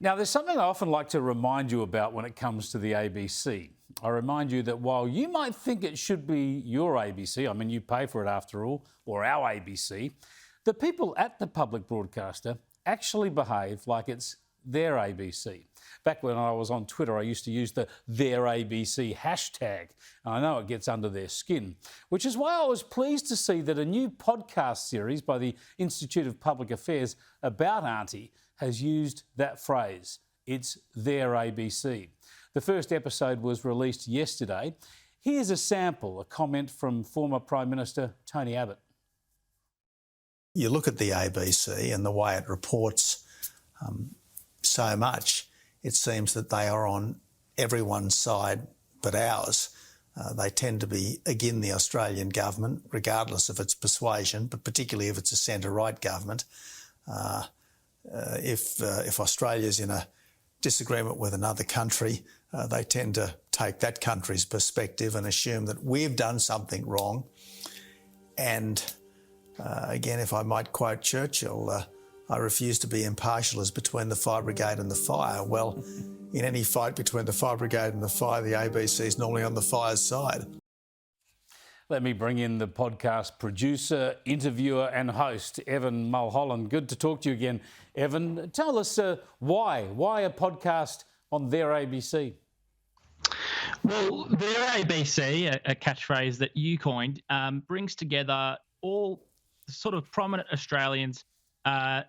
Now, there's something I often like to remind you about when it comes to the ABC. I remind you that while you might think it should be your ABC, I mean, you pay for it after all, or our ABC, the people at the public broadcaster actually behave like it's their ABC. Back when I was on Twitter, I used to use the their ABC hashtag. I know it gets under their skin, which is why I was pleased to see that a new podcast series by the Institute of Public Affairs about Auntie has used that phrase. It's their ABC. The first episode was released yesterday. Here's a sample, a comment from former Prime Minister Tony Abbott. You look at the ABC and the way it reports so much, it seems that they are on everyone's side but ours. They tend to be against the Australian government, regardless of its persuasion, but particularly if it's a centre-right government. If Australia's in a disagreement with another country, they tend to take that country's perspective and assume that we've done something wrong. And again, if I might quote Churchill, I refuse to be impartial as between the fire brigade and the fire. Well, in any fight between the fire brigade and the fire, the ABC is normally on the fire's side. Let me bring in the podcast producer, interviewer and host, Evan Mulholland. Good to talk to you again, Evan. Tell us why a podcast on their ABC? Well, their ABC, a catchphrase that you coined, brings together all sort of prominent Australians, a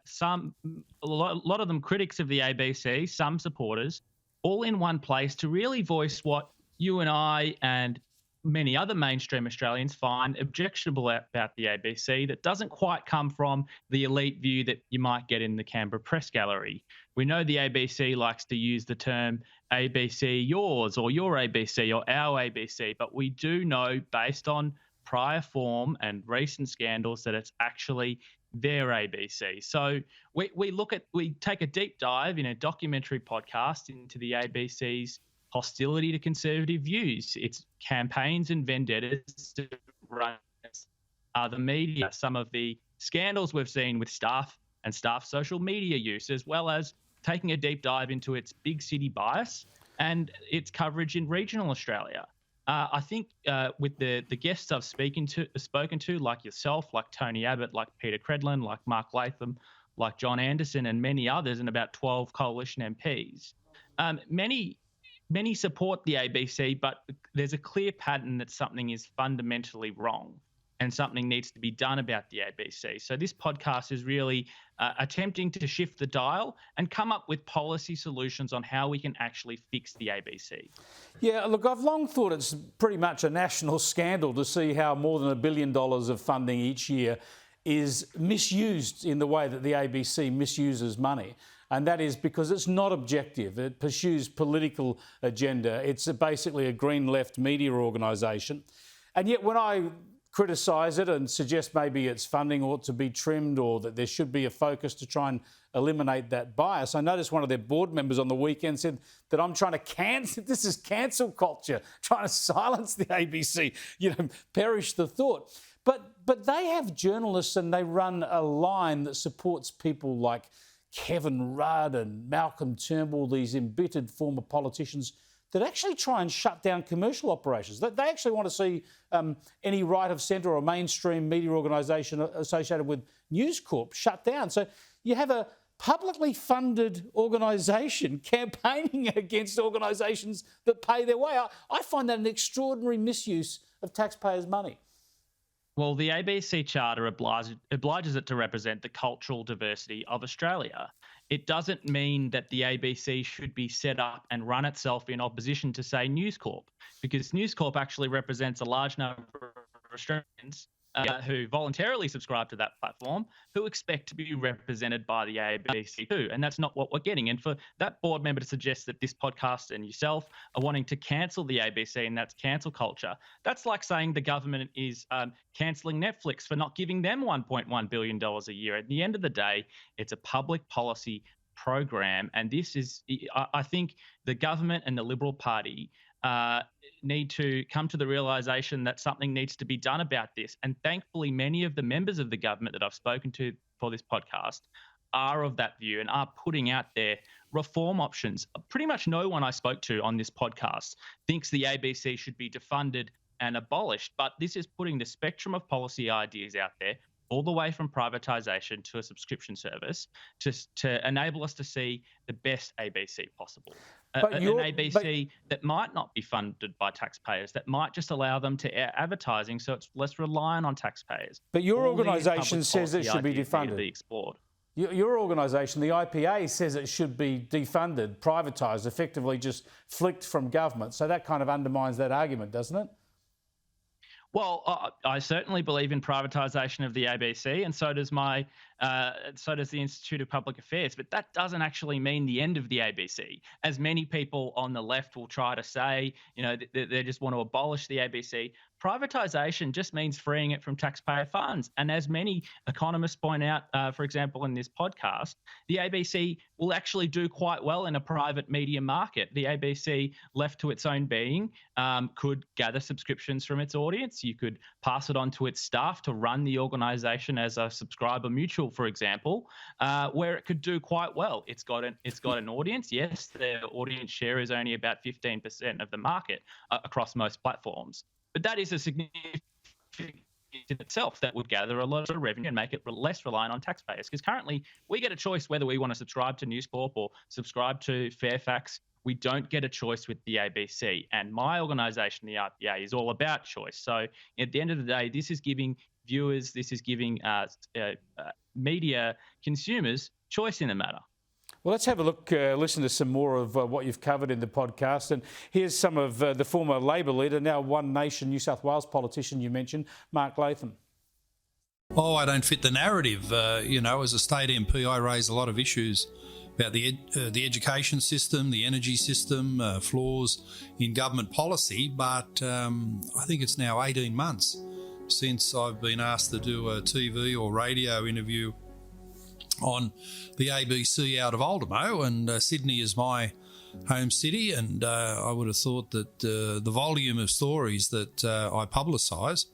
lot of them critics of the ABC, some supporters, all in one place to really voice what you and I and many other mainstream Australians find objectionable about the ABC that doesn't quite come from the elite view that you might get in the Canberra Press Gallery. We know the ABC likes to use the term ABC yours or your ABC or our ABC, but we do know based on prior form and recent scandals that it's actually their ABC. So we take a deep dive in a documentary podcast into the ABC's hostility to conservative views, its campaigns and vendettas to run the media, some of the scandals we've seen with staff and staff social media use, as well as taking a deep dive into its big city bias and its coverage in regional Australia. I think with the guests I've spoken to, like yourself, like Tony Abbott, like Peta Credlin, like Mark Latham, like John Anderson, and many others, and about 12 coalition MPs, many support the ABC, but there's a clear pattern that something is fundamentally wrong and something needs to be done about the ABC. So this podcast is really attempting to shift the dial and come up with policy solutions on how we can actually fix the ABC. Yeah, look, I've long thought it's pretty much a national scandal to see how more than $1 billion of funding each year is misused in the way that the ABC misuses money. And that is because it's not objective. It pursues political agenda. It's basically a green left media organisation. And yet when I criticise it and suggest maybe its funding ought to be trimmed or that there should be a focus to try and eliminate that bias, I noticed one of their board members on the weekend said that I'm trying to cancel, this is cancel culture, trying to silence the ABC, perish the thought. But they have journalists and they run a line that supports people like Kevin Rudd and Malcolm Turnbull, these embittered former politicians that actually try and shut down commercial operations. They actually want to see any right of centre or mainstream media organisation associated with News Corp shut down. So you have a publicly funded organisation campaigning against organisations that pay their way. I find that an extraordinary misuse of taxpayers' money. Well, the ABC Charter obliges it to represent the cultural diversity of Australia. It doesn't mean that the ABC should be set up and run itself in opposition to, say, News Corp, because News Corp actually represents a large number of Australians who voluntarily subscribe to that platform, who expect to be represented by the ABC too. And that's not what we're getting. And for that board member to suggest that this podcast and yourself are wanting to cancel the ABC and that's cancel culture, that's like saying the government is cancelling Netflix for not giving them $1.1 billion a year. At the end of the day, it's a public policy program. And this is, I think the government and the Liberal Party need to come to the realisation that something needs to be done about this. And thankfully, many of the members of the government that I've spoken to for this podcast are of that view and are putting out their reform options. Pretty much no one I spoke to on this podcast thinks the ABC should be defunded and abolished, but this is putting the spectrum of policy ideas out there, all the way from privatisation to a subscription service, to enable us to see the best ABC possible. An ABC that might not be funded by taxpayers, that might just allow them to air advertising so it's less reliant on taxpayers. But your organisation says it should be defunded. Be explored. Your organisation, the IPA, says it should be defunded, privatised, effectively just flicked from government. So that kind of undermines that argument, doesn't it? Well, I certainly believe in privatisation of the ABC, and so does the Institute of Public Affairs. But that doesn't actually mean the end of the ABC, as many people on the left will try to say. They just want to abolish the ABC. Privatisation just means freeing it from taxpayer funds. And as many economists point out, for example, in this podcast, the ABC will actually do quite well in a private media market. The ABC, left to its own being, could gather subscriptions from its audience. You could pass it on to its staff to run the organisation as a subscriber mutual, for example, where it could do quite well. It's got an audience. Yes, their audience share is only about 15% of the market across most platforms. But that is a significant in itself that would gather a lot of revenue and make it less reliant on taxpayers. Because currently we get a choice whether we want to subscribe to News Corp or subscribe to Fairfax. We don't get a choice with the ABC. And my organisation, the RPA, is all about choice. So at the end of the day, this is giving viewers, this is giving media consumers choice in the matter. Well, let's have a look, listen to some more of what you've covered in the podcast. And here's some of the former Labor leader, now One Nation New South Wales politician you mentioned, Mark Latham. Oh, I don't fit the narrative. As a state MP, I raise a lot of issues about the education system, the energy system, flaws in government policy. But I think it's now 18 months since I've been asked to do a TV or radio interview on the ABC out of Oldemo, and Sydney is my home city, and I would have thought that the volume of stories that I publicise,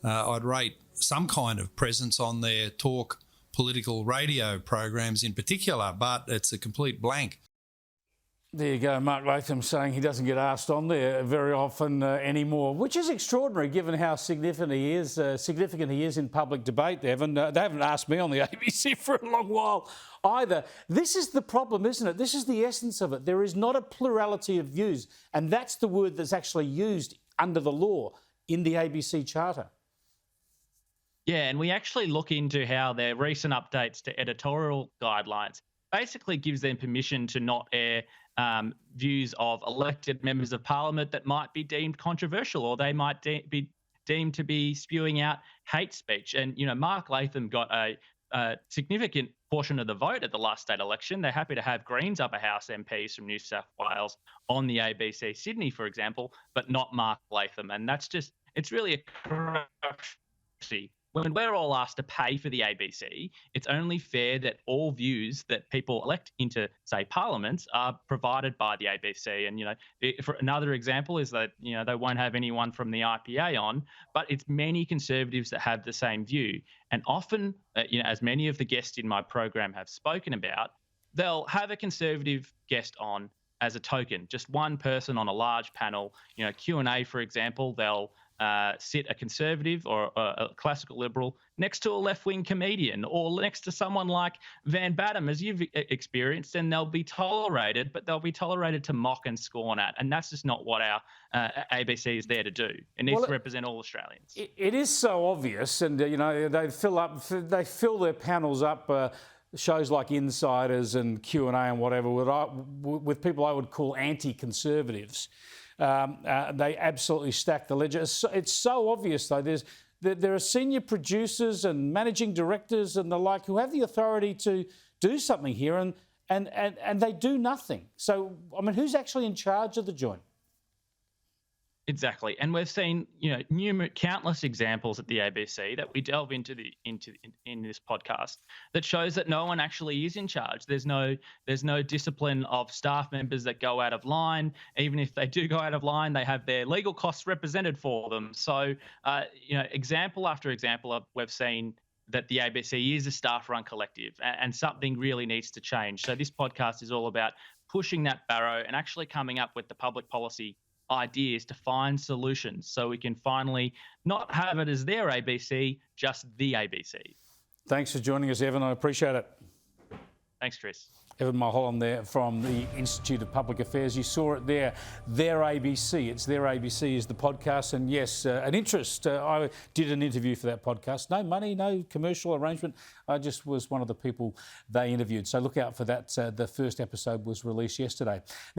I'd rate some kind of presence on their talk political radio programs in particular, but it's a complete blank. There you go, Mark Latham saying he doesn't get asked on there very often anymore, which is extraordinary given how significant he is in public debate. They haven't asked me on the ABC for a long while either. This is the problem, isn't it? This is the essence of it. There is not a plurality of views, and that's the word that's actually used under the law in the ABC Charter. Yeah, and we actually look into how their recent updates to editorial guidelines basically gives them permission to not air views of elected members of parliament that might be deemed controversial, or they might be deemed to be spewing out hate speech. And, Mark Latham got a significant portion of the vote at the last state election. They're happy to have Greens upper house MPs from New South Wales on the ABC Sydney, for example, but not Mark Latham. And it's really a corruption. When we're all asked to pay for the ABC, it's only fair that all views that people elect into, say, parliaments are provided by the ABC. And, for another example is that, they won't have anyone from the IPA on, but it's many Conservatives that have the same view. And often, as many of the guests in my program have spoken about, they'll have a Conservative guest on as a token, just one person on a large panel. Q&A, for example, they'll sit a Conservative or a classical Liberal next to a left-wing comedian, or next to someone like Van Batten, as you've experienced, and they'll be tolerated, but they'll be tolerated to mock and scorn at. And that's just not what our ABC is there to do. It needs to represent all Australians. It is so obvious, and they fill their panels up. Shows like Insiders and Q&A and whatever with people I would call anti-conservatives. They absolutely stack the ledger. It's so obvious, though. There are senior producers and managing directors and the like who have the authority to do something here, and they do nothing. So, who's actually in charge of the joint? Exactly, and we've seen countless examples at the ABC that we delve into in this podcast that shows that no one actually is in charge. There's no discipline of staff members that go out of line. Even if they do go out of line, they have their legal costs represented for them. So, example after example, we've seen that the ABC is a staff-run collective, and something really needs to change. So this podcast is all about pushing that barrow and actually coming up with the public policy ideas to find solutions so we can finally not have it as their ABC, just the ABC. Thanks for joining us, Evan. I appreciate it. Thanks, Chris. Evan Mulholland there from the Institute of Public Affairs. You saw it there, Their ABC. It's Their ABC is the podcast. And yes, an interest. I did an interview for that podcast. No money, no commercial arrangement. I just was one of the people they interviewed. So look out for that. The first episode was released yesterday.